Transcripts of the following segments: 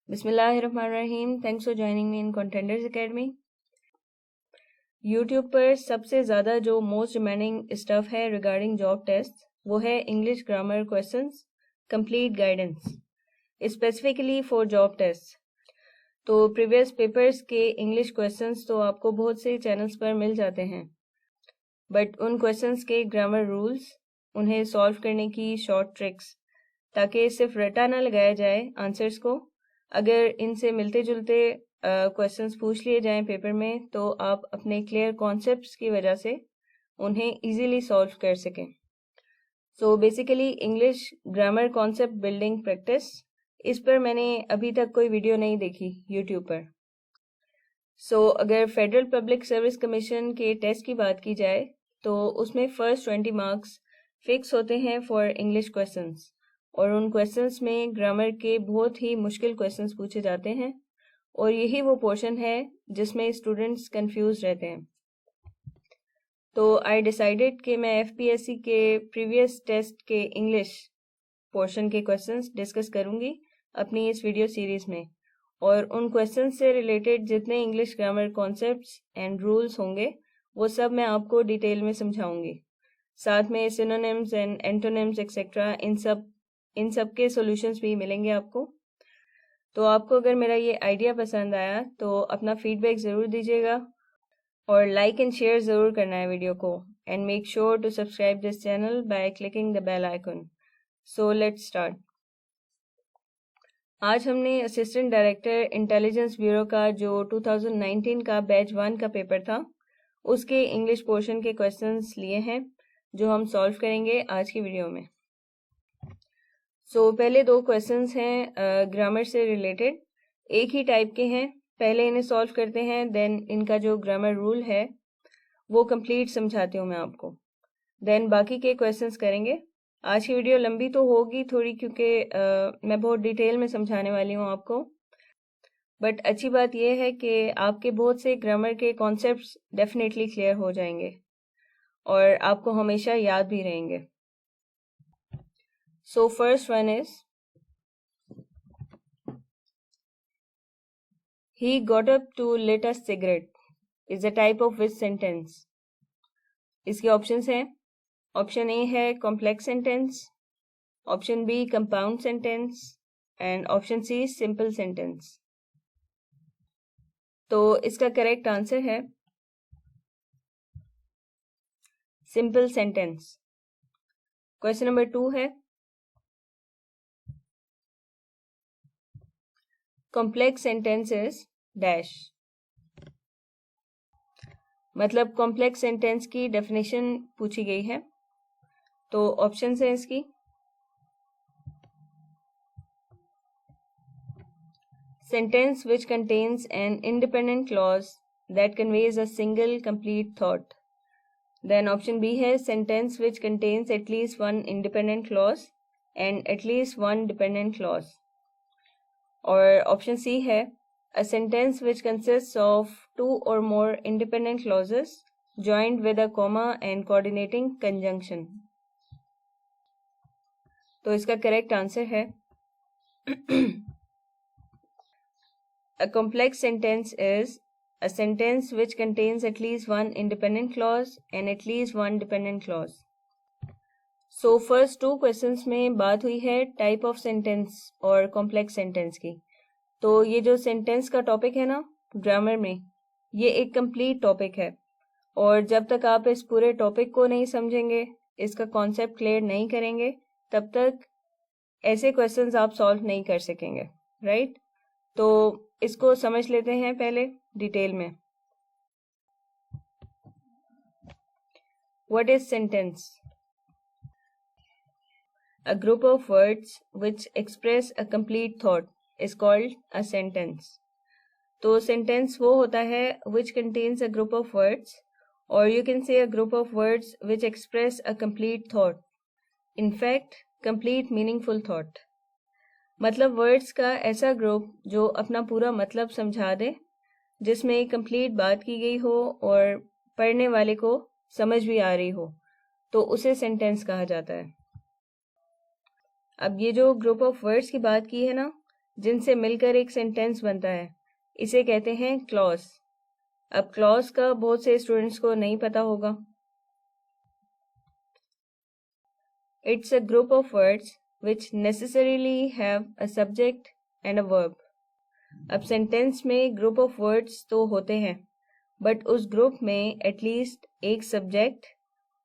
बिस्मिल्लाहिर्रहमानिर्रहीम। Thanks for joining me in Contenders Academy. YouTube पर सबसे ज़्यादा जो मोस्ट डिमांडिंग स्टफ है रिगार्डिंग जॉब टेस्ट वो है English grammar questions complete guidance specifically for job test. तो प्रीवियस पेपर्स के इंग्लिश क्वेश्चंस तो आपको बहुत से चैनल्स पर मिल जाते हैं, बट उन क्वेश्चंस के ग्रामर रूल्स, उन्हें सॉल्व करने की शॉर्ट ट्रिक्स, ताकि सिर्फ रटा ना लगाया जाए आंसर्स को। अगर इनसे मिलते जुलते क्वेश्चंस पूछ लिए जाएं पेपर में तो आप अपने क्लियर कॉन्सेप्ट्स की वजह से उन्हें इजीली सॉल्व कर सकें। So basically English grammar concept building practice, इस पर मैंने अभी तक कोई वीडियो नहीं देखी यूट्यूब पर। सो अगर फेडरल पब्लिक सर्विस कमीशन के टेस्ट की बात की जाए तो उसमें फर्स्ट 20 मार्क्स फिक्स होते हैं फॉर इंग्लिश क्वेश्चंस, और उन क्वेश्चंस में ग्रामर के बहुत ही मुश्किल क्वेश्चंस पूछे जाते हैं, और यही वो पोर्शन है जिसमें स्टूडेंट्स कंफ्यूज रहते हैं। तो आई डिसाइडेड कि मैं एफपीएससी के प्रीवियस टेस्ट के इंग्लिश पोर्शन के क्वेश्चंस डिस्कस करूंगी अपनी इस वीडियो सीरीज में, और उन क्वेश्चंस से रिलेटेड जितने English grammar concepts and rules होंगे वो सब मैं आपको डिटेल में समझाऊंगी। साथ में सिनोनिम्स एंड एंटोनिम्स एक्सेट्रा इन सब के सॉल्यूशंस भी मिलेंगे आपको। तो आपको अगर मेरा ये आइडिया पसंद आया तो अपना फीडबैक ज़रूर दीजिएगा, और लाइक एंड शेयर ज़रूर करना है वीडियो को, and make sure to subscribe this channel by clicking the bell icon. So let's start. आज हमने असिस्टेंट डायरेक्टर इंटेलिजेंस ब्यूरो का जो 2019 का बैच 1 का पेपर था उसके इंग्लिश पोर्शन के क्वेश्चंस लिए हैं जो हम सॉल्व करेंगे आज की वीडियो में। पहले दो क्वेश्चंस हैं ग्रामर से रिलेटेड, एक ही टाइप के हैं। पहले इन्हें सॉल्व करते हैं, देन इनका जो ग्रामर रूल है वो कंप्लीट समझाती हूँ मैं आपको, देन बाकी के क्वेश्चंस करेंगे। आज की वीडियो लंबी तो होगी थोड़ी, क्योंकि मैं बहुत डिटेल में समझाने वाली हूँ आपको, बट अच्छी बात यह है कि आपके बहुत से ग्रामर के कॉन्सेप्ट्स डेफिनेटली क्लियर हो जाएंगे और आपको हमेशा याद भी रहेंगे। So first one is, he got up to lit a cigarette is a type of which sentence? इसके ऑप्शंस हैं। ऑप्शन ए है complex sentence, option B compound sentence, and option C simple sentence. तो इसका correct answer है simple sentence. Question number 2 है, complex sentence is dash. मतलब complex sentence की definition पूछी गई है। तो ऑप्शंस है इसकी, sentence which contains an independent clause that conveys a single complete thought. Then option B है sentence which contains at least one independent clause and at least one dependent clause. और option C है a sentence which consists of two or more independent clauses joined with a comma and coordinating conjunction. तो इसका correct answer है A complex sentence is a sentence which contains at least one independent clause and at least one dependent clause. So first two questions में बात हुई है type of sentence और complex sentence की। तो ये जो sentence का topic है ना ग्रामर में, ये एक complete topic है, और जब तक आप इस पूरे topic को नहीं समझेंगे, इसका concept clear नहीं करेंगे, तब तक ऐसे questions आप solve नहीं कर सकेंगे, right? तो इसको समझ लेते हैं पहले डिटेल में। What is sentence? A group of words which express a complete thought is called a sentence. तो sentence वो होता है which contains a group of words, or you can say a group of words which express a complete thought. In fact, complete meaningful thought. मतलब words का ऐसा group जो अपना पूरा मतलब समझा दे, जिसमें कंप्लीट बात की गई हो और पढ़ने वाले को समझ भी आ रही हो, तो उसे सेंटेंस कहा जाता है। अब ये जो ग्रुप ऑफ वर्ड्स की बात की है ना, जिनसे मिलकर एक सेंटेंस बनता है, इसे कहते हैं क्लॉज। अब क्लॉज का बहुत से स्टूडेंट्स को नहीं पता होगा। It's a group of words which necessarily have a subject and a verb। अब सेंटेंस में ग्रुप ऑफ वर्ड्स तो होते हैं, बट उस ग्रुप में एटलीस्ट एक सब्जेक्ट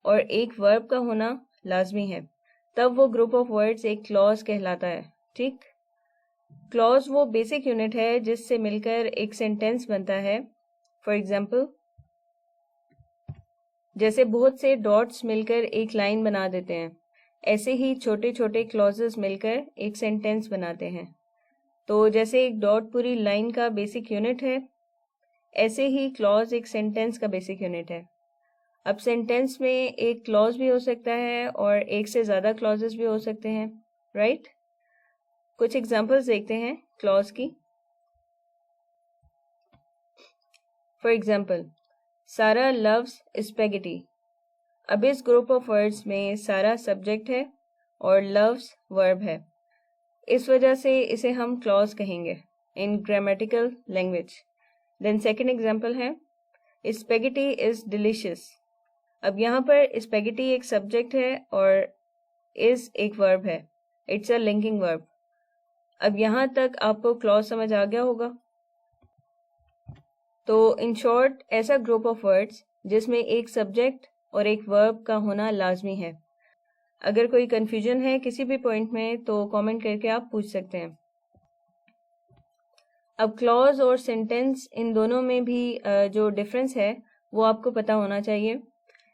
और एक वर्ब का होना लाजमी है, तब वो ग्रुप ऑफ वर्ड्स एक क्लॉज कहलाता है। ठीक, क्लॉज वो बेसिक यूनिट है जिससे मिलकर एक सेंटेंस बनता है। फॉर एग्जाम्पल, जैसे बहुत से डॉट्स मिलकर एक लाइन बना देते हैं, ऐसे ही छोटे छोटे क्लॉजेस मिलकर एक सेंटेंस बनाते हैं। तो जैसे एक डॉट पूरी लाइन का बेसिक यूनिट है, ऐसे ही क्लॉज एक सेंटेंस का बेसिक यूनिट है। अब सेंटेंस में एक क्लॉज भी हो सकता है और एक से ज़्यादा क्लॉजेस भी हो सकते हैं, राइट? कुछ एग्जांपल्स देखते हैं क्लॉज की। फॉर एग्जाम्पल, सारा लव्स स्पेगेटी। अब इस ग्रुप ऑफ वर्ड्स में सारा सब्जेक्ट है और लव्स वर्ब है, इस वजह से इसे हम क्लॉज कहेंगे in grammatical language. Then second example है, स्पेगेटी इज डिलीशियस। अब यहाँ पर स्पेगेटी एक सब्जेक्ट है और इज एक वर्ब है, इट्स अ लिंकिंग वर्ब। अब यहाँ तक आपको क्लॉज समझ आ गया होगा। तो इन शॉर्ट, ऐसा ग्रुप ऑफ वर्ड्स जिसमें एक सब्जेक्ट और एक वर्ब का होना लाजमी है। अगर कोई कंफ्यूजन है किसी भी पॉइंट में तो कमेंट करके आप पूछ सकते हैं। अब क्लॉज और सेंटेंस, इन दोनों में भी जो डिफरेंस है वो आपको पता होना चाहिए।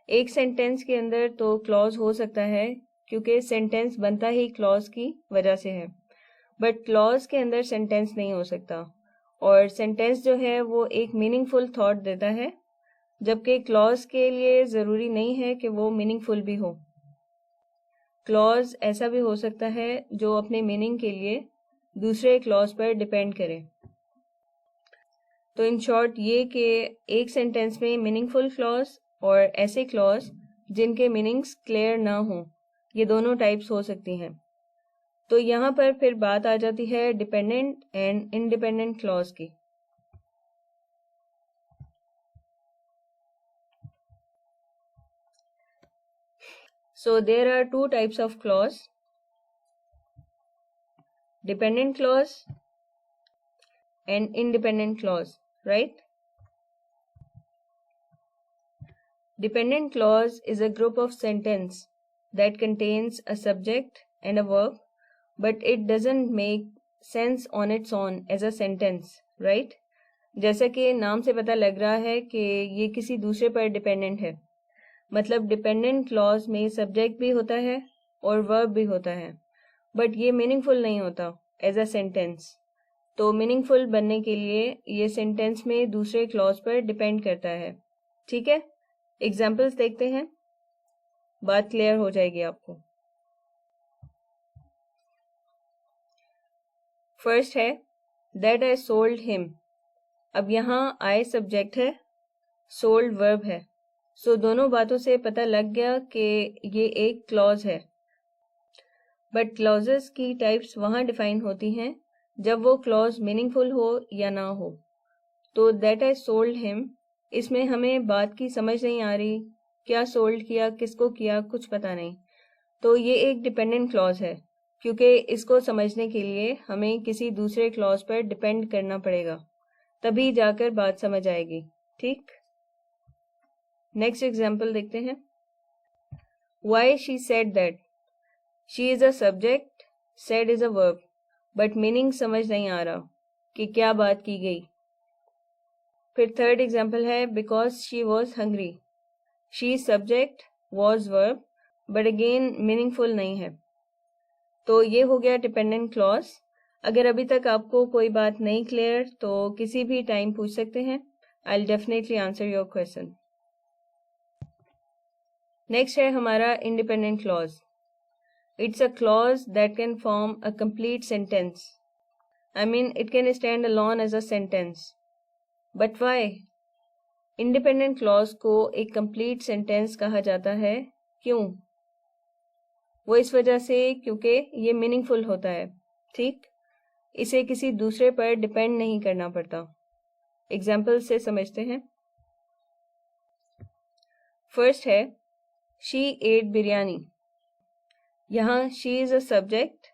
एक सेंटेंस के अंदर तो क्लॉज हो सकता है क्योंकि सेंटेंस बनता ही क्लॉज की वजह से है, बट क्लॉज के अंदर सेंटेंस नहीं हो सकता, और सेंटेंस जो है वो एक मीनिंगफुल थॉट देता है, जबकि क्लॉज के लिए ज़रूरी नहीं है कि वो मीनिंगफुल भी हो। क्लॉज ऐसा भी हो सकता है जो अपने मीनिंग के लिए दूसरे क्लॉज पर डिपेंड करे। तो इन शॉर्ट ये कि एक सेंटेंस में मीनिंगफुल क्लॉज और ऐसे क्लॉज जिनके मीनिंग्स क्लियर ना हो, ये दोनों टाइप्स हो सकती हैं। तो यहाँ पर फिर बात आ जाती है डिपेंडेंट एंड इंडिपेंडेंट क्लॉज की। So there are two types of clause, dependent clause and independent clause, right? Dependent clause is a group of sentence that contains a subject and a verb, but it doesn't make sense on its own as a sentence, right? जैसा कि नाम से पता लग रहा है कि ये किसी दूसरे पर डिपेंडेंट है, मतलब डिपेंडेंट क्लॉज में सब्जेक्ट भी होता है और वर्ब भी होता है, बट ये मीनिंगफुल नहीं होता एज अ सेंटेंस। तो मीनिंगफुल बनने के लिए ये सेंटेंस में दूसरे क्लॉज पर डिपेंड करता है। ठीक है, एग्जाम्पल्स देखते हैं, बात क्लियर हो जाएगी आपको। फर्स्ट है दैट आई सोल्ड हिम। अब यहाँ आई सब्जेक्ट है, सोल्ड वर्ब है, सो दोनों बातों से पता लग गया कि ये एक क्लॉज है। बट क्लॉजेस की टाइप्स वहाँ डिफाइन होती हैं जब वो क्लॉज मीनिंगफुल हो या ना हो। तो दैट आई सोल्ड हिम, इसमें हमें बात की समझ नहीं आ रही, क्या सोल्ड किया, किसको किया, कुछ पता नहीं। तो ये एक डिपेंडेंट क्लॉज है, क्योंकि इसको समझने के लिए हमें किसी दूसरे क्लॉज पर डिपेंड करना पड़ेगा, तभी जाकर बात समझ आएगी। ठीक, नेक्स्ट एग्जाम्पल देखते हैं। Why she said that. She is a subject, said is a verb, but meaning समझ नहीं आ रहा कि क्या बात की गई। फिर थर्ड एग्जाम्पल है because she was hungry. She subject, was verb, but again meaningful नहीं है। तो ये हो गया डिपेंडेंट क्लॉज। अगर अभी तक आपको कोई बात नहीं क्लियर तो किसी भी टाइम पूछ सकते हैं, I will definitely answer your question. Next है हमारा independent clause. It's a clause that can form a complete sentence. I mean, it can stand alone as a sentence. But why? Independent clause को एक complete sentence कहा जाता है। क्यों? वो इस वजह से क्योंकि ये meaningful होता है। ठीक? इसे किसी दूसरे पर डिपेंड नहीं करना पड़ता। एग्जाम्पल से समझते हैं। फर्स्ट है शी एट बिरयानी। यहाँ she is a subject,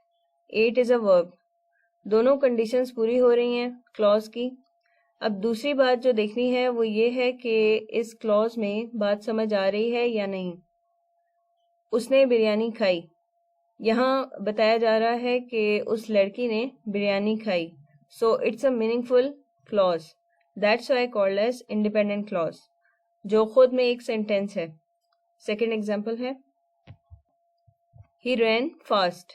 ate is a verb. दोनों कंडीशंस पूरी हो रही हैं क्लॉज की। अब दूसरी बात जो देखनी है वो ये है कि इस क्लॉज में बात समझ आ रही है या नहीं। उसने बिरयानी खाई, यहाँ बताया जा रहा है कि उस लड़की ने बिरयानी खाई। So it's a meaningful clause, that's why called as independent clause, जो खुद में एक सेंटेंस है। सेकेंड एग्जाम्पल है ही रैन फास्ट,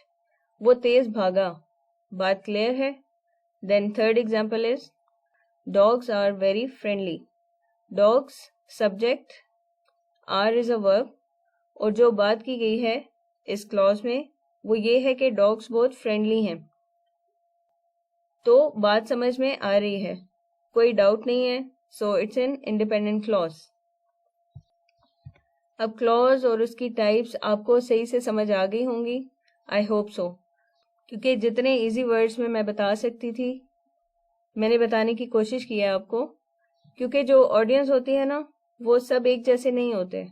वो तेज भागा। बात क्लियर है। Then third example is dogs are very friendly. Dogs subject, are is a verb, और जो बात की गई है इस क्लॉज में वो ये है कि डॉग्स बहुत फ्रेंडली हैं। तो बात समझ में आ रही है, कोई डाउट नहीं है। So it's an independent clause. अब क्लॉज और उसकी टाइप्स आपको सही से समझ आ गई होंगी, आई होप सो, क्योंकि जितने इजी वर्ड्स में मैं बता सकती थी मैंने बताने की कोशिश की है आपको। क्योंकि जो ऑडियंस होती है ना वो सब एक जैसे नहीं होते।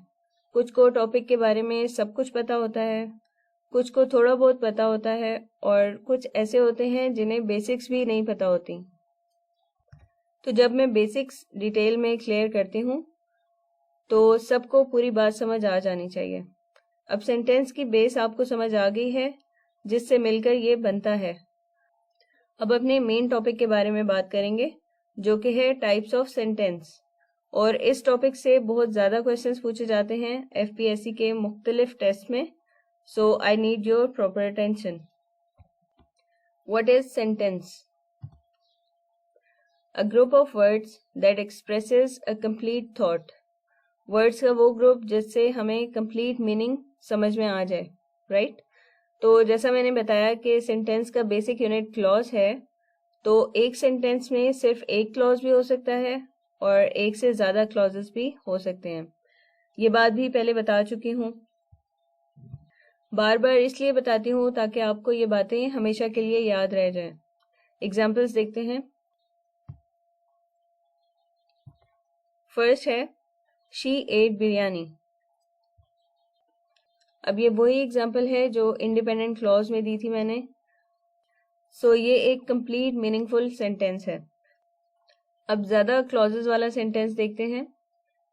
कुछ को टॉपिक के बारे में सब कुछ पता होता है, कुछ को थोड़ा बहुत पता होता है, और कुछ ऐसे होते हैं जिन्हें बेसिक्स भी नहीं पता होती। तो जब मैं बेसिक्स डिटेल में क्लियर करती हूँ तो सबको पूरी बात समझ आ जानी चाहिए। अब सेंटेंस की बेस आपको समझ आ गई है, जिससे मिलकर ये बनता है। अब अपने मेन टॉपिक के बारे में बात करेंगे, जो कि है टाइप्स ऑफ सेंटेंस। और इस टॉपिक से बहुत ज़्यादा क्वेश्चंस पूछे जाते हैं एफपीएससी के मुख्तलिफ टेस्ट में। So I need your proper attention. What is sentence? A group of words that expresses a complete thought. Words का वो ग्रुप जिससे हमें कंप्लीट मीनिंग समझ में आ जाए, राइट? तो जैसा मैंने बताया कि सेंटेंस का बेसिक यूनिट क्लॉज है, तो एक सेंटेंस में सिर्फ एक क्लॉज भी हो सकता है और एक से ज्यादा क्लॉजेस भी हो सकते हैं। ये बात भी पहले बता चुकी हूँ, बार बार इसलिए बताती हूँ ताकि आपको ये बातें हमेशा के लिए याद रह जाएं। एग्जाम्पल्स देखते हैं। फर्स्ट है शी एट बिरयानी। अब ये वही एग्जाम्पल है जो इंडिपेंडेंट क्लॉज में दी थी मैंने। सो ये एक कंप्लीट मीनिंगफुल सेंटेंस है। अब ज्यादा क्लॉजेस वाला सेंटेंस देखते हैं।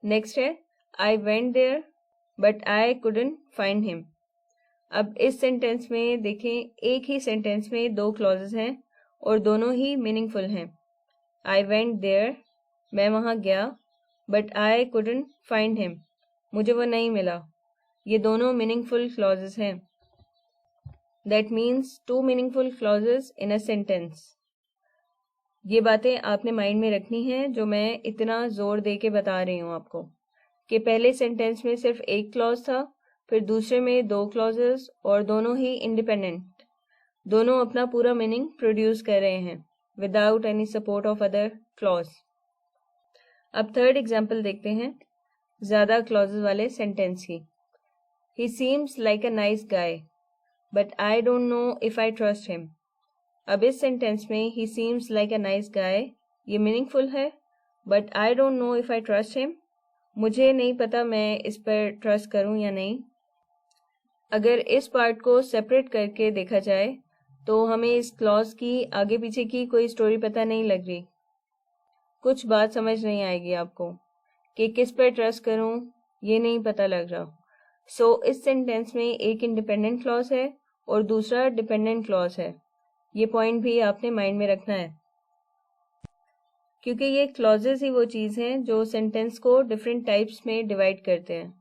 नेक्स्ट है I went there but I couldn't find him. अब इस सेंटेंस में देखें, एक ही सेंटेंस में दो क्लॉजेस हैं और दोनों ही मीनिंगफुल हैं। आई वेंट देयर, मैं वहां गया, but I couldn't find him, मुझे वो नहीं मिला। ये दोनों मीनिंगफुल क्लॉजेस हैं। That means two meaningful clauses in a sentence. ये बातें आपने माइंड में रखनी है जो मैं इतना जोर दे के बता रही हूँ आपको, कि पहले सेंटेंस में सिर्फ एक क्लॉज था, फिर दूसरे में दो क्लॉजेस, और दोनों ही इंडिपेंडेंट, दोनों अपना पूरा मीनिंग प्रोड्यूस कर रहे हैं without any support of other clause. अब थर्ड एग्जाम्पल देखते हैं ज्यादा क्लॉजेस वाले सेंटेंस की। ही seems like a nice guy but I don't know if I trust him. अब इस सेंटेंस में ही seems like a nice guy, ये मीनिंगफुल है, but I don't know if I trust him, मुझे नहीं पता मैं इस पर ट्रस्ट करूं या नहीं। अगर इस पार्ट को सेपरेट करके देखा जाए तो हमें इस क्लॉज की आगे पीछे की कोई स्टोरी पता नहीं लग रही, कुछ बात समझ नहीं आएगी आपको कि किस पर ट्रस्ट करूं, ये नहीं पता लग रहा। सो इस सेंटेंस में एक इंडिपेंडेंट क्लॉज है और दूसरा डिपेंडेंट क्लॉज है। ये पॉइंट भी आपने माइंड में रखना है, क्योंकि ये क्लॉजेस ही वो चीज हैं जो सेंटेंस को डिफरेंट टाइप्स में डिवाइड करते हैं।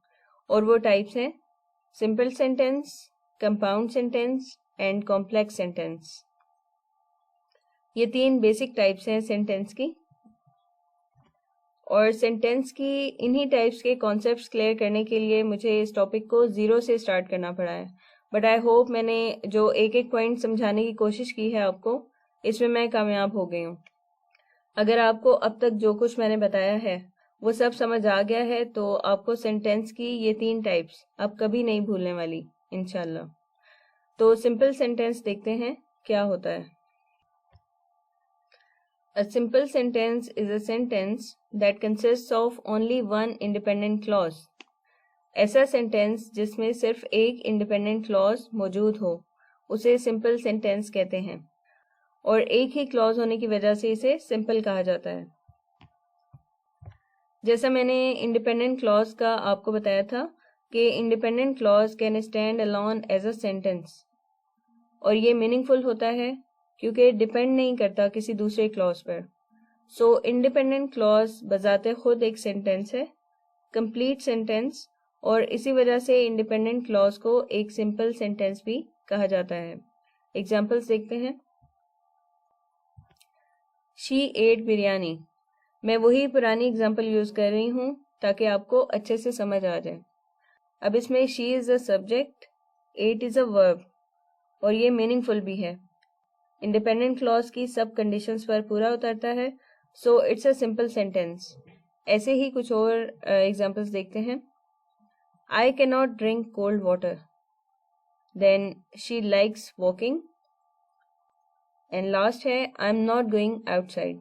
और वो टाइप्स हैं simple sentence, compound sentence and complex sentence. ये तीन बेसिक टाइप्स हैं सेंटेंस की, और सेंटेंस की इन्हीं टाइप्स के कॉन्सेप्ट्स क्लियर करने के लिए मुझे इस टॉपिक को जीरो से स्टार्ट करना पड़ा है। बट आई होप मैंने जो एक एक पॉइंट समझाने की कोशिश की है आपको, इसमें मैं कामयाब हो गई हूँ। अगर आपको अब तक जो कुछ मैंने बताया है वो सब समझ आ गया है तो आपको सेंटेंस की ये तीन टाइप्स आप कभी नहीं भूलने वाली इंशाल्लाह। तो सिंपल सेंटेंस देखते हैं क्या होता है। A simple sentence is a sentence that consists of only one independent clause. ऐसा सेंटेंस जिसमें सिर्फ एक इंडिपेंडेंट क्लॉज मौजूद हो उसे सिंपल सेंटेंस कहते हैं, और एक ही क्लॉज होने की वजह से इसे सिंपल कहा जाता है। जैसा मैंने इंडिपेंडेंट क्लॉज का आपको बताया था कि independent clause can stand alone as a sentence, और ये मीनिंगफुल होता है क्योंकि डिपेंड नहीं करता किसी दूसरे क्लॉज पर। सो इंडिपेंडेंट क्लॉज बजाते खुद एक सेंटेंस है, कंप्लीट सेंटेंस, और इसी वजह से इंडिपेंडेंट क्लॉज को एक सिंपल सेंटेंस भी कहा जाता है। एग्जाम्पल्स देखते हैं। She ate biryani. मैं वही पुरानी एग्जाम्पल यूज कर रही हूँ ताकि आपको अच्छे से समझ आ जाए। अब इसमें she is a subject, ate is a verb, और ये मीनिंगफुल भी है। इंडिपेंडेंट क्लॉज की सब कंडीशंस पर पूरा उतरता है, सो इट्स अ सिंपल सेंटेंस। ऐसे ही कुछ और एग्जाम्पल्स देखते हैं। I cannot drink cold water. Then she likes walking. And last है I'm not going outside.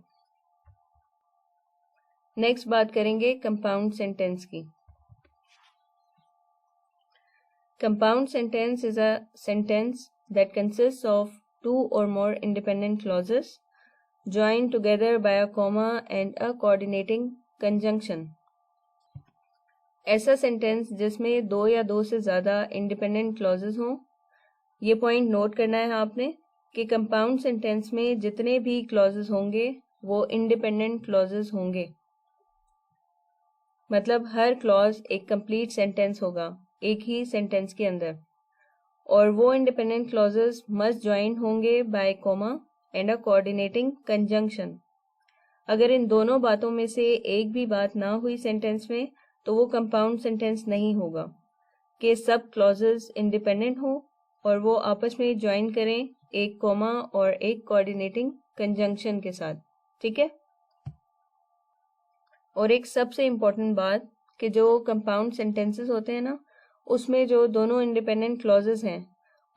Next बात करेंगे कंपाउंड सेंटेंस की। Compound sentence is a sentence that consist of 2 or more independent clauses joined together by a comma and a coordinating conjunction. ऐसा sentence जिसमें 2 या 2 से ज़्यादा independent clauses हों। ये पॉइंट नोट करना है आपने कि कंपाउंड सेंटेंस में जितने भी क्लॉजेस होंगे वो इंडिपेंडेंट क्लॉजेस होंगे, मतलब हर क्लॉज एक कंप्लीट सेंटेंस होगा एक ही सेंटेंस के अंदर, और वो इंडिपेंडेंट क्लॉजेस मस्ट ज्वाइन होंगे bye comma and a coordinating conjunction. अगर इन दोनों बातों में से एक भी बात ना हुई सेंटेंस में तो वो कंपाउंड सेंटेंस नहीं होगा कि सब क्लॉजेस इंडिपेंडेंट हो और वो आपस में ज्वाइन करें एक कॉमा और एक कोऑर्डिनेटिंग कंजंक्शन के साथ। ठीक है। और एक सबसे इम्पोर्टेंट बात कि जो कंपाउंड सेंटेंसेस होते हैं ना, उसमें जो दोनों इंडिपेंडेंट क्लॉजेस हैं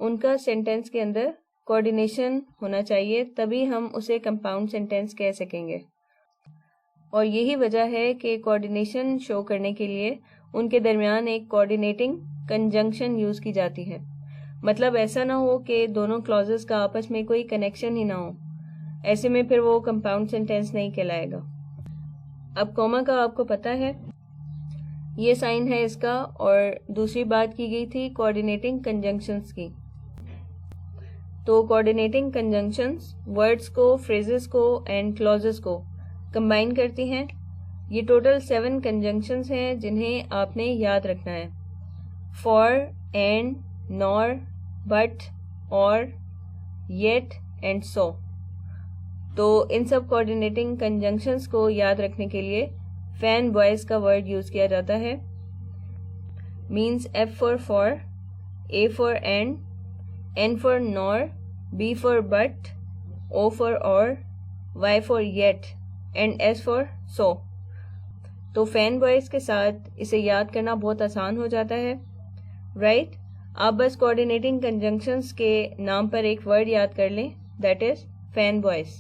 उनका सेंटेंस के अंदर कोऑर्डिनेशन होना चाहिए, तभी हम उसे कंपाउंड सेंटेंस कह सकेंगे। और यही वजह है कि कोऑर्डिनेशन शो करने के लिए उनके दरमियान एक कोऑर्डिनेटिंग कंजंक्शन यूज की जाती है। मतलब ऐसा ना हो कि दोनों क्लॉजेस का आपस में कोई कनेक्शन ही ना हो, ऐसे में फिर वो कंपाउंड सेंटेंस नहीं कहलाएगा। अब कॉमा का आपको पता है, ये साइन है इसका, और दूसरी बात की गई थी कोऑर्डिनेटिंग कंजंक्शंस की। तो कोऑर्डिनेटिंग कंजंक्शंस वर्ड्स को, फ्रेजेस को एंड क्लॉजेस को कंबाइन करती हैं। ये टोटल 7 कंजंक्शंस हैं जिन्हें आपने याद रखना है। फॉर, एंड, नॉर, बट, और, येट एंड सो। तो इन सब कोऑर्डिनेटिंग कंजंक्शंस को याद रखने के लिए फैन वॉइस का वर्ड यूज किया जाता है। Means F for, A for and, N for nor, B for but, O for और, Y for yet and S for so. तो फैन वॉइस के साथ इसे याद करना बहुत आसान हो जाता है, राइट? आप बस कोऑर्डिनेटिंग कंजंक्शंस के नाम पर एक वर्ड याद कर लें, दैट इज फैन वॉइस।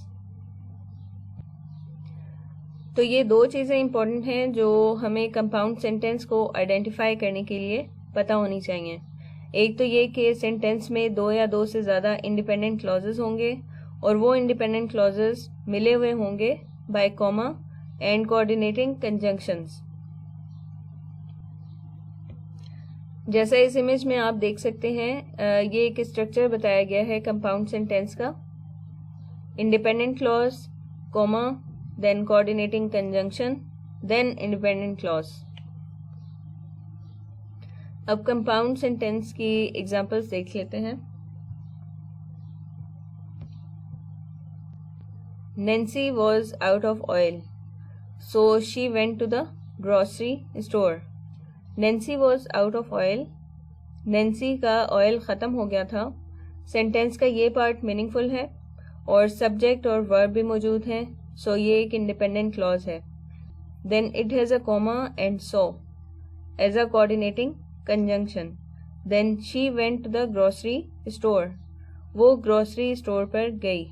तो ये 2 चीज़ें इंपॉर्टेंट हैं जो हमें कंपाउंड सेंटेंस को आइडेंटिफाई करने के लिए पता होनी चाहिए। एक तो ये कि सेंटेंस में 2 या 2 से ज़्यादा इंडिपेंडेंट क्लॉजेस होंगे और वो इंडिपेंडेंट क्लॉजेस मिले हुए होंगे bye comma and coordinating conjunctions. जैसा इस इमेज में आप देख सकते हैं, ये एक स्ट्रक्चर बताया गया है कंपाउंड सेंटेंस का। Independent clause, comma, then coordinating conjunction, then independent clause. अब कंपाउंड सेंटेंस की एग्जांपल्स देख लेते हैं। Nancy was out of oil, so she went to the grocery store. Nancy was out of oil. Nancy का oil ख़त्म हो गया था। सेंटेंस का ये पार्ट मीनिंगफुल है और सब्जेक्ट और वर्ब भी मौजूद हैं, सो ये एक इंडिपेंडेंट क्लॉज है। Then it has a comma and so as a coordinating conjunction. Then she went to the grocery store, वो ग्रोसरी स्टोर पर गई।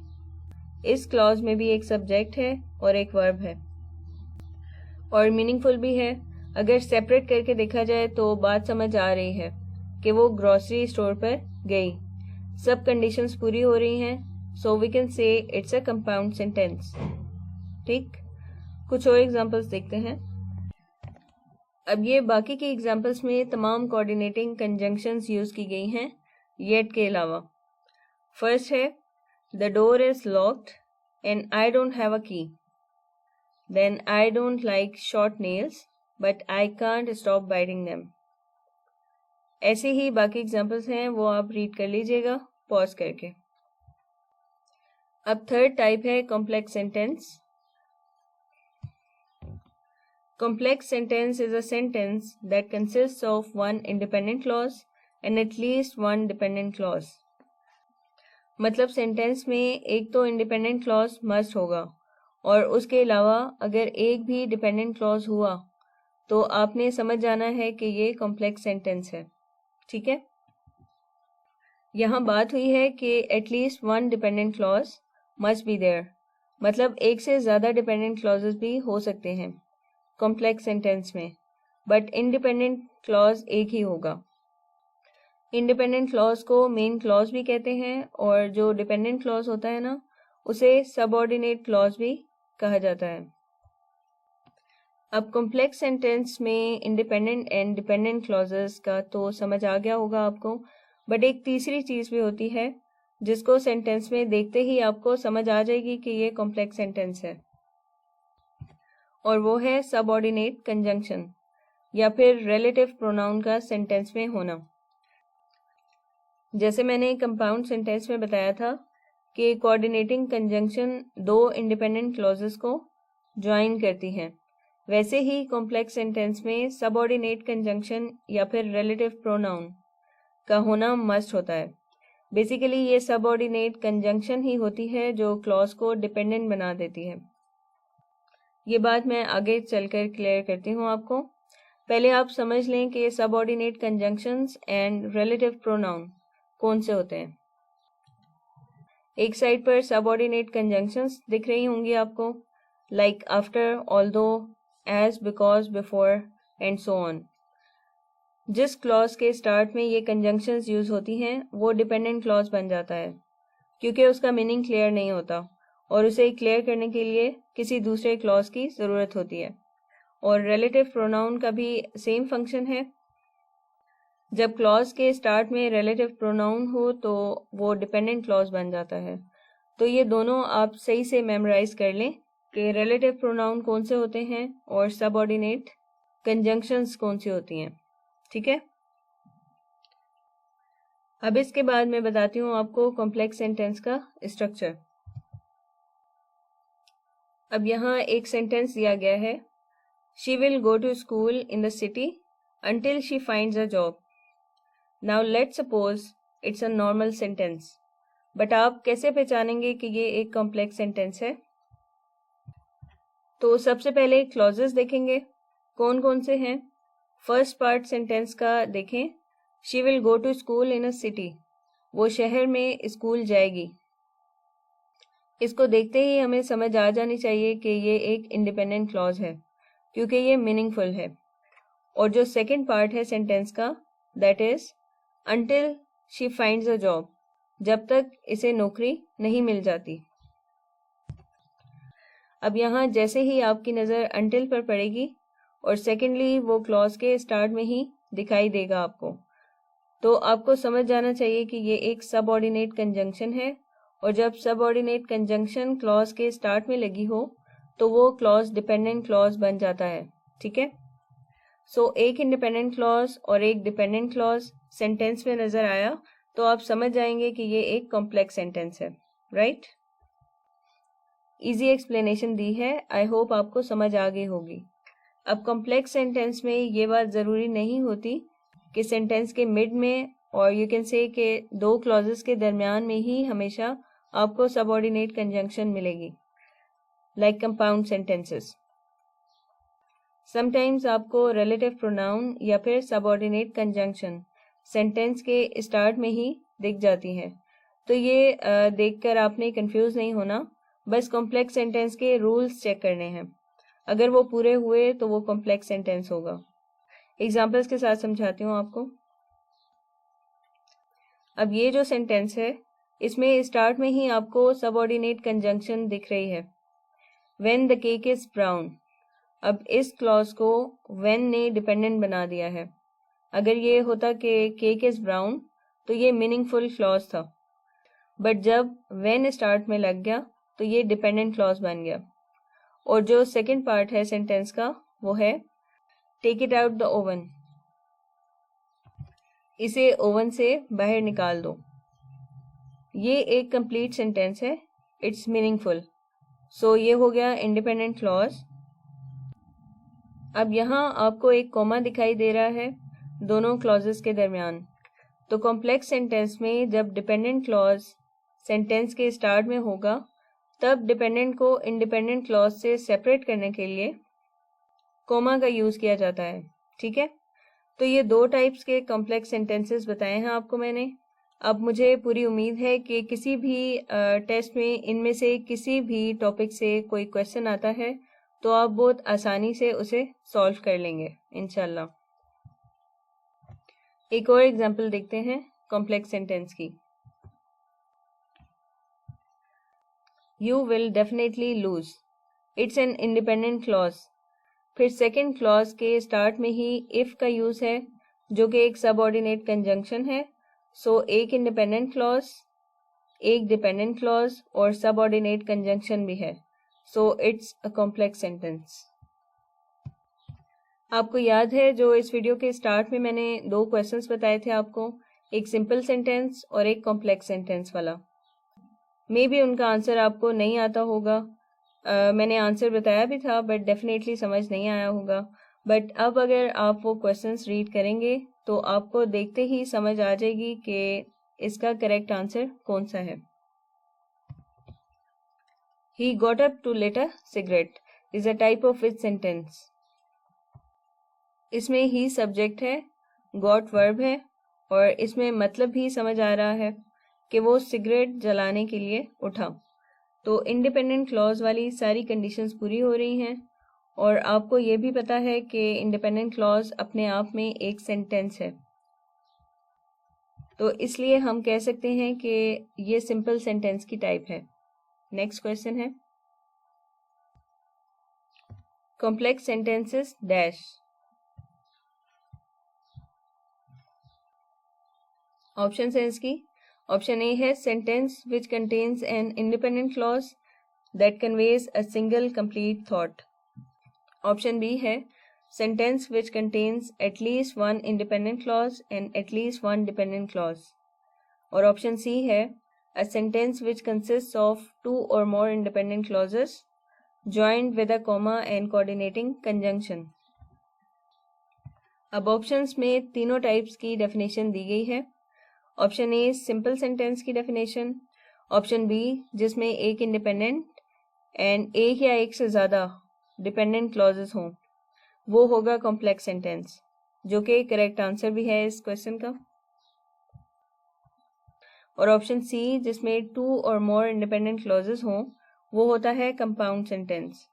इस क्लॉज में भी एक सब्जेक्ट है और एक वर्ब है और मीनिंगफुल भी है। अगर सेपरेट करके देखा जाए तो बात समझ आ रही है कि वो ग्रोसरी स्टोर पर गई। सब कंडीशंस पूरी हो रही हैं, so we can say it's a compound sentence. ठीक, कुछ और एग्जांपल्स देखते हैं। अब ये बाकी के एग्जांपल्स में तमाम कोऑर्डिनेटिंग कंजंक्शंस यूज की गई हैं येट के अलावा। फर्स्ट है the door is locked and I don't have a key. Then I don't like short nails but I can't stop biting them. ऐसे ही बाकी एग्जांपल्स हैं, वो आप रीड कर लीजिएगा पॉज करके। अब थर्ड टाइप है complex sentence. Complex sentence is a sentence that consists of one independent clause and at least one dependent clause. मतलब सेंटेंस में एक तो इंडिपेंडेंट क्लॉज मस्ट होगा और उसके अलावा अगर एक भी डिपेंडेंट क्लॉज हुआ तो आपने समझ जाना है कि ये कॉम्प्लेक्स सेंटेंस है। ठीक है, यहाँ बात हुई है कि at least one dependent clause must be there, मतलब एक से ज़्यादा डिपेंडेंट क्लॉजेस भी हो सकते हैं कॉम्प्लेक्स सेंटेंस में, बट इंडिपेंडेंट क्लॉज एक ही होगा। इंडिपेंडेंट क्लॉज को मेन क्लॉज भी कहते हैं और जो डिपेंडेंट क्लॉज होता है ना, उसे सबऑर्डिनेट क्लॉज भी कहा जाता है। अब कॉम्प्लेक्स सेंटेंस में इंडिपेंडेंट एंड डिपेंडेंट क्लॉजेस का तो समझ आ गया होगा आपको, बट एक तीसरी चीज भी होती है जिसको सेंटेंस में देखते ही आपको समझ आ जाएगी कि ये कॉम्प्लेक्स सेंटेंस है, और वो है सबऑर्डिनेट कंजंक्शन या फिर रिलेटिव प्रोनाउन का सेंटेंस में होना। जैसे मैंने कंपाउंड सेंटेंस में बताया था कि कोऑर्डिनेटिंग कंजंक्शन दो इंडिपेंडेंट क्लॉजेस को ज्वाइन करती है, वैसे ही कॉम्प्लेक्स सेंटेंस में सबऑर्डिनेट कंजंक्शन या फिर रिलेटिव प्रोनाउन का होना मस्ट होता है। बेसिकली ये सबऑर्डिनेट कंजंक्शन ही होती है जो क्लॉज को डिपेंडेंट बना देती है। ये बात मैं आगे चलकर क्लियर करती हूँ आपको। पहले आप समझ लें कि subordinate conjunctions and relative pronoun कौन से होते हैं। एक साइड पर सबऑर्डिनेट कंजंक्शंस दिख रही होंगी आपको, like after, although, as, because, before and so on. जिस क्लॉज के स्टार्ट में ये कंजंक्शंस यूज होती हैं वो डिपेंडेंट क्लॉज बन जाता है, क्योंकि उसका मीनिंग क्लियर नहीं होता और उसे क्लियर करने के लिए किसी दूसरे क्लॉज की ज़रूरत होती है। और रिलेटिव प्रोनाउन का भी सेम फंक्शन है। जब क्लॉज के स्टार्ट में रिलेटिव प्रोनाउन हो तो वो डिपेंडेंट क्लॉज बन जाता है। तो ये दोनों आप सही से मेमोराइज कर लें कि रिलेटिव प्रोनाउन कौन से होते हैं और सबऑर्डिनेट कंजंक्शंस कौन सी होती हैं। ठीक है, अब इसके बाद मैं बताती हूँ आपको कॉम्प्लेक्स सेंटेंस का स्ट्रक्चर। अब यहाँ एक सेंटेंस दिया गया है, she will go to school in the city until she finds a job. Now let's suppose it's a normal sentence. But आप कैसे पहचानेंगे कि ये एक कॉम्प्लेक्स सेंटेंस है? तो सबसे पहले क्लॉजेस देखेंगे कौन कौन से हैं। फर्स्ट पार्ट सेंटेंस का देखें, she will go to school in a city, वो शहर में स्कूल जाएगी। इसको देखते ही हमें समझ आ जानी चाहिए कि ये एक इंडिपेंडेंट क्लॉज है क्योंकि ये मीनिंगफुल है। और जो सेकंड पार्ट है सेंटेंस का, that is until she finds a job, जब तक इसे नौकरी नहीं मिल जाती। अब यहाँ जैसे ही आपकी नज़र अंटिल पर पड़ेगी और सेकेंडली वो क्लॉज के स्टार्ट में ही दिखाई देगा आपको, तो आपको समझ जाना चाहिए कि ये एक सबऑर्डिनेट कंजंक्शन है, और जब सबऑर्डिनेट कंजंक्शन क्लॉज के स्टार्ट में लगी हो तो वो क्लॉज डिपेंडेंट क्लॉज बन जाता है। ठीक है, सो एक इंडिपेंडेंट क्लॉज और एक डिपेंडेंट क्लॉज सेंटेंस में नजर आया तो आप समझ जाएंगे कि ये एक कॉम्प्लेक्स सेंटेंस है। राइट, इजी एक्सप्लेनेशन दी है, आई होप आपको समझ आ गई होगी। अब कॉम्प्लेक्स सेंटेंस में ये बात ज़रूरी नहीं होती कि सेंटेंस के मिड में और यू कैन से कि दो क्लॉजेस के दरमियान में ही हमेशा आपको सबऑर्डिनेट कंजंक्शन मिलेगी, लाइक कंपाउंड सेंटेंसेस। समटाइम्स आपको रिलेटिव प्रोनाउन या फिर सबऑर्डिनेट कंजंक्शन सेंटेंस के स्टार्ट में ही दिख जाती है, तो ये देखकर आपने कंफ्यूज नहीं होना। बस कॉम्प्लेक्स सेंटेंस के रूल्स चेक करने हैं। अगर वो पूरे हुए तो वो कॉम्प्लेक्स सेंटेंस होगा। एग्जाम्पल्स के साथ समझाती हूँ आपको। अब ये जो सेंटेंस है इसमें स्टार्ट में ही आपको सबऑर्डिनेट कंजंक्शन दिख रही है, when the cake is brown. अब इस क्लॉज को व्हेन ने डिपेंडेंट बना दिया है। अगर ये होता कि केक इज ब्राउन तो ये मीनिंगफुल क्लॉज था, बट जब व्हेन स्टार्ट में लग गया तो ये डिपेंडेंट क्लॉज बन गया। और जो सेकंड पार्ट है सेंटेंस का वो है take it out the oven, इसे ओवन से बाहर निकाल दो। ये एक कंप्लीट सेंटेंस है, इट्स मीनिंगफुल। सो ये हो गया इंडिपेंडेंट क्लॉज। अब यहाँ आपको एक कॉमा दिखाई दे रहा है दोनों क्लॉजेस के दरमियान। तो कॉम्प्लेक्स सेंटेंस में जब डिपेंडेंट क्लॉज सेंटेंस के स्टार्ट में होगा तब डिपेंडेंट को इंडिपेंडेंट क्लॉज से सेपरेट करने के लिए कॉमा का यूज किया जाता है। ठीक है, तो ये दो टाइप्स के कॉम्प्लेक्स सेंटेंसेस बताए हैं आपको मैंने। अब मुझे पूरी उम्मीद है कि किसी भी टेस्ट में इनमें से किसी भी टॉपिक से कोई क्वेश्चन आता है तो आप बहुत आसानी से उसे सॉल्व कर लेंगे इंशाल्लाह। एक और एग्जांपल देखते हैं कॉम्प्लेक्स सेंटेंस की। You will definitely lose, it's an independent clause. फिर सेकेंड क्लॉज के स्टार्ट में ही इफ का यूज है जो कि एक सबऑर्डिनेट कंजंक्शन है। सो एक इंडिपेंडेंट क्लॉज, एक डिपेंडेंट क्लॉज और सबऑर्डिनेट कंजंक्शन भी है। सो इट्स अ कॉम्प्लेक्स सेंटेंस। आपको याद है जो इस वीडियो के स्टार्ट में मैंने दो क्वेश्चंस बताए थे आपको, एक सिंपल सेंटेंस और एक कॉम्प्लेक्स सेंटेंस वाला। मे बी उनका आंसर आपको नहीं आता होगा। मैंने आंसर बताया भी था बट डेफिनेटली समझ नहीं आया होगा। बट अब अगर आप वो क्वेश्चंस रीड करेंगे तो आपको देखते ही समझ आ जाएगी कि इसका करेक्ट आंसर कौन सा है। He got up to lit a cigarette is a type of which sentence? इसमें ही सब्जेक्ट है, गॉट वर्ब है और इसमें मतलब भी समझ आ रहा है कि वो सिगरेट जलाने के लिए उठा। तो इंडिपेंडेंट क्लॉज वाली सारी कंडीशंस पूरी हो रही हैं और आपको ये भी पता है कि इंडिपेंडेंट क्लॉज अपने आप में एक सेंटेंस है। तो इसलिए हम कह सकते हैं कि ये सिंपल सेंटेंस की टाइप है। नेक्स्ट क्वेश्चन है कॉम्प्लेक्स सेंटेंसेस डैश। ऑप्शन है इसकी। ऑप्शन ए है sentence which contains an independent clause that conveys a single complete thought. Option B है sentence which contains at least one independent clause and at least one dependent clause. और option C है a sentence which consist of two or more independent clauses joined with a comma and coordinating conjunction। अब options में तीनों types की definition दी गई है। Option a simple sentence की definition, option B जिसमें एक इंडिपेंडेंट एंड एक या एक से ज़्यादा डिपेंडेंट क्लॉजेस हों वो होगा कॉम्प्लेक्स सेंटेंस, जो कि करेक्ट आंसर भी है इस क्वेश्चन का। और ऑप्शन सी जिसमें to or more independent clauses हों वो होता है कंपाउंड सेंटेंस।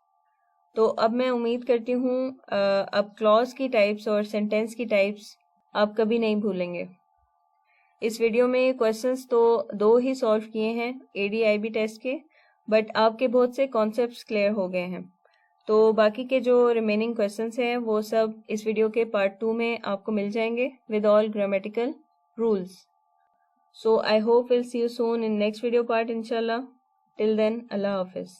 तो अब मैं उम्मीद करती हूँ अब क्लॉज की टाइप्स और सेंटेंस की टाइप्स आप कभी नहीं भूलेंगे। इस वीडियो में क्वेश्चंस तो दो ही सॉल्व किए हैं ADIB टेस्ट के, बट आपके बहुत से कॉन्सेप्ट्स क्लियर हो गए हैं। तो बाकी के जो रिमेनिंग क्वेश्चंस हैं वो सब इस वीडियो के पार्ट 2 में आपको मिल जाएंगे with all grammatical rules. So I hope will see you soon in next video part इंशाल्लाह। Till then, Allah Hafiz.